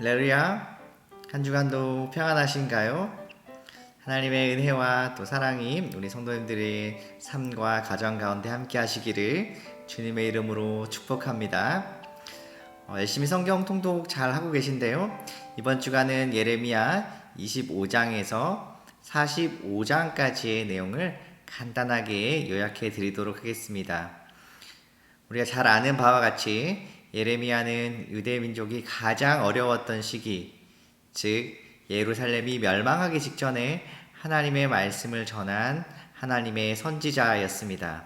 할렐루야. 한 주간도 평안하신가요? 하나님의 은혜와 또 사랑이 우리 성도님들의 삶과 가정 가운데 함께 하시기를 주님의 이름으로 축복합니다. 열심히 성경 통독 잘 하고 계신데요. 이번 주간은 예레미야 25장에서 45장까지의 내용을 간단하게 요약해 드리도록 하겠습니다. 우리가 잘 아는 바와 같이 예레미야는 유대 민족이 가장 어려웠던 시기, 즉 예루살렘이 멸망하기 직전에 하나님의 말씀을 전한 하나님의 선지자였습니다.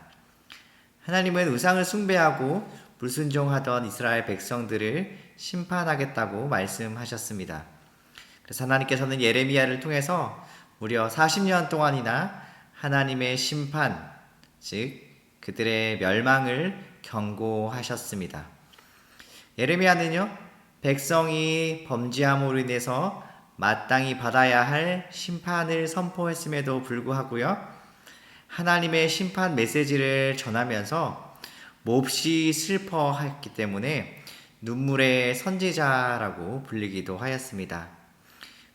하나님은 우상을 숭배하고 불순종하던 이스라엘 백성들을 심판하겠다고 말씀하셨습니다. 그래서 하나님께서는 예레미야를 통해서 무려 40년 동안이나 하나님의 심판, 즉 그들의 멸망을 경고하셨습니다. 예레미야는요, 백성이 범죄함으로 인해서 마땅히 받아야 할 심판을 선포했음에도 불구하고요, 하나님의 심판 메시지를 전하면서 몹시 슬퍼했기 때문에 눈물의 선지자라고 불리기도 하였습니다.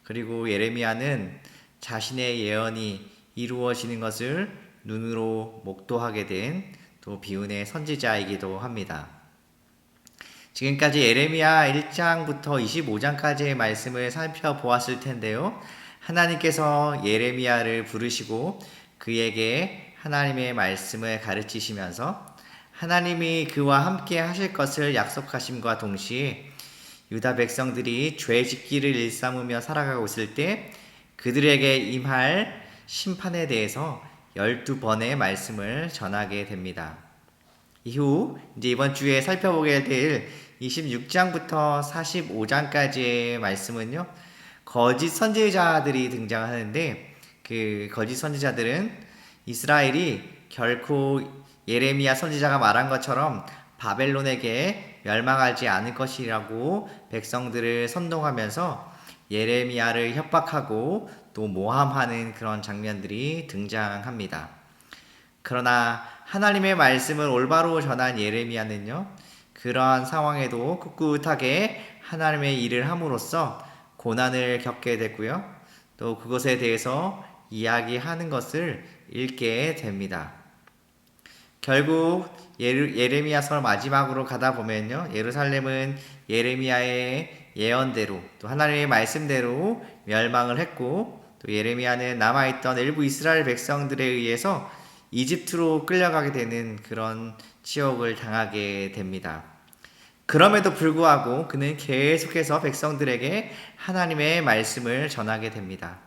그리고 예레미야는 자신의 예언이 이루어지는 것을 눈으로 목도하게 된 또 비운의 선지자이기도 합니다. 지금까지 예레미야 1장부터 25장까지의 말씀을 살펴보았을 텐데요. 하나님께서 예레미야를 부르시고 그에게 하나님의 말씀을 가르치시면서 하나님이 그와 함께 하실 것을 약속하심과 동시에 유다 백성들이 죄 짓기를 일삼으며 살아가고 있을 때 그들에게 임할 심판에 대해서 12번의 말씀을 전하게 됩니다. 이후 이제 이번 주에 살펴보게 될 26장부터 45장까지의 말씀은요, 거짓 선지자들이 등장하는데 그 거짓 선지자들은 이스라엘이 결코 예레미야 선지자가 말한 것처럼 바벨론에게 멸망하지 않을 것이라고 백성들을 선동하면서 예레미야를 협박하고 또 모함하는 그런 장면들이 등장합니다. 그러나 하나님의 말씀을 올바로 전한 예레미야는요, 그러한 상황에도 꿋꿋하게 하나님의 일을 함으로써 고난을 겪게 됐고요, 또 그것에 대해서 이야기하는 것을 읽게 됩니다. 결국 예레미야서 마지막으로 가다 보면요, 예루살렘은 예레미야의 예언대로 또 하나님의 말씀대로 멸망을 했고, 또 예레미야는 남아있던 일부 이스라엘 백성들에 의해서 이집트로 끌려가게 되는 그런 치욕을 당하게 됩니다. 그럼에도 불구하고 그는 계속해서 백성들에게 하나님의 말씀을 전하게 됩니다.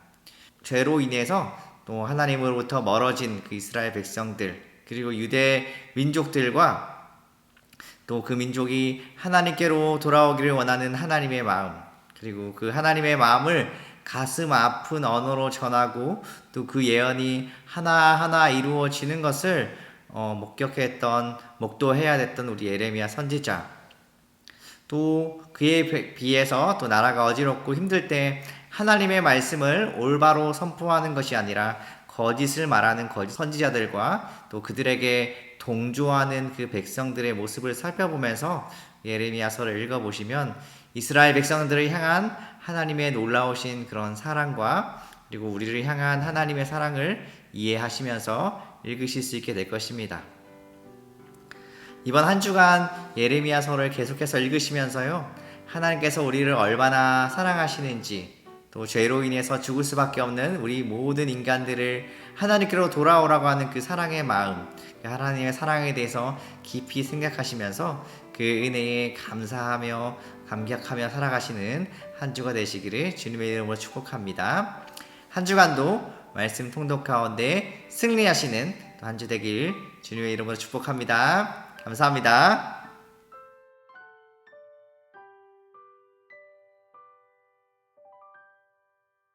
죄로 인해서 또 하나님으로부터 멀어진 그 이스라엘 백성들, 그리고 유대 민족들과 또 그 민족이 하나님께로 돌아오기를 원하는 하나님의 마음, 그리고 그 하나님의 마음을 가슴 아픈 언어로 전하고 또 그 예언이 하나하나 이루어지는 것을 목도해야 됐던 우리 예레미야 선지자, 또 그에 비해서 또 나라가 어지럽고 힘들 때 하나님의 말씀을 올바로 선포하는 것이 아니라 거짓을 말하는 거짓 선지자들과 또 그들에게 동조하는 그 백성들의 모습을 살펴보면서 예레미야서를 읽어보시면 이스라엘 백성들을 향한 하나님의 놀라우신 그런 사랑과 그리고 우리를 향한 하나님의 사랑을 이해하시면서 읽으실 수 있게 될 것입니다. 이번 한 주간 예레미야서를 계속해서 읽으시면서요, 하나님께서 우리를 얼마나 사랑하시는지, 또 죄로 인해서 죽을 수밖에 없는 우리 모든 인간들을 하나님께로 돌아오라고 하는 그 사랑의 마음, 하나님의 사랑에 대해서 깊이 생각하시면서 그 은혜에 감사하며 감격하며 살아가시는 한 주가 되시기를 주님의 이름으로 축복합니다. 한 주간도 말씀 통독 가운데 승리하시는 또 한 주 되길 주님의 이름으로 축복합니다. 감사합니다.